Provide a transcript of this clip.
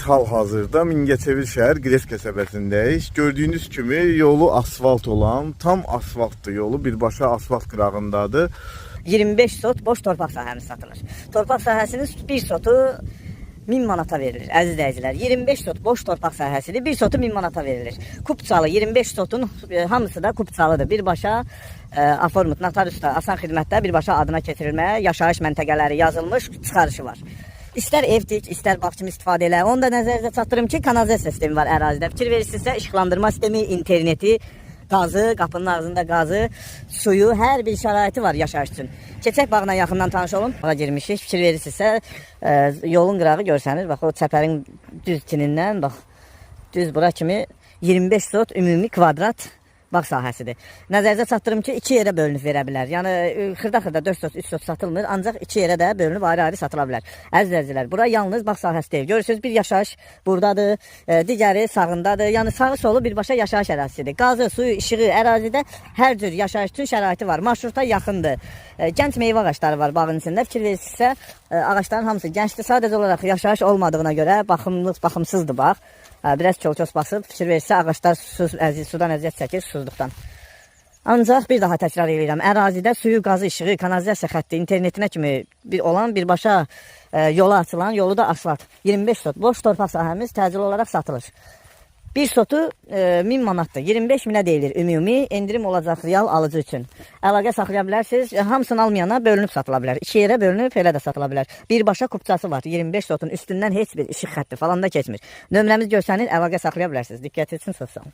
hal-hazırda Mingəçevir şəhər Qres qəsəbəsindəyik. Gördüyünüz kimi yolu asfalt olan, tam asfaltlı yolu birbaşa asfalt qırağındadır. 25 sot boş torpaq sahəmiz satılır. Torpaq sahəsinin bir sotu 1000 manata verilir əziz izləyicilər. 25 sot boş torpaq sahəsidir. Bir sotu 1000 manata verilir. Kupçalı 25 sotun hamısı da kupçalıdır. Birbaşa aformut notariusda asan xidmətdə birbaşa adına keçirilməyə yaşayış məntəqələri yazılmış çıxarışı var. İstər evdik, istər bağ kimi istifadə elə. Onu da nəzərinizə çatdırım ki, kanalizasiya sistemi var ərazidə. Fikir verirsinizsə, işıqlandırma sistemi, interneti, qazı, qapının ağzında qazı, suyu, hər bir şəraiti var yaşayış üçün. Keçək bağla yaxından tanış olun. Bağa girmişik. Fikir verirsinizsə, yolun qırağı görsəniz, bax o çəpərin düz tinindən, bax düz bura kimi 25 sot ümumi kvadrat bağ sahəsidir. Nəzərinizə çatdırım ki, 2 yerə bölünüb verə bilər. Yəni xırda-xırda 4 sot, 3 sot satılmır, ancaq 2 yerə də bölünüb ayrı-ayrı satıla bilər. Əziz izləyicilər, bura yalnız bağ sahəsi deyil. Görürsünüz, bir yaşayış buradadır, digəri sağındadır. Yəni sağı solu birbaşa yaşayış ərazisidir. Qazı, suyu, işığı, ərazidə hər cür yaşayış üçün şəraiti var. Marşruta yaxındır. Gənc meyvə ağacları var bağın içində. Fikir verirsinizsə, ağacların hamısı gəncdir. Sadəcə olaraq yaşayış olmadığına görə baxımsızdır bağ. Biraz kol-kos basıb, fikir verirsə, ağaçlar sudan əziyyət çəkir, susuzluqdan. Ancaq bir daha təkrar edirəm, ərazidə suyu, qazı, işığı, kanalizasiya xətti, internetinə kimi olan birbaşa yola açılan, yolu da asfalt. 25 sot boş torpaq sahəmiz təcil olaraq satılır. Bir sotu 1000 manatdır, 25 minə deyilir ümumi, endirim olacaq real alıcı üçün. Əlaqə saxlaya bilərsiniz, hamısını almayana bölünüb satıla bilər. 2 yerə bölünüb elə də satıla bilər. Birbaşa kupçası var, 25 sotun üstündən heç bir işıq xətti falan da keçmir. Nömrəmiz görsəniz əlaqə saxlaya bilərsiniz. Diqqət etsin, çox sağ olun.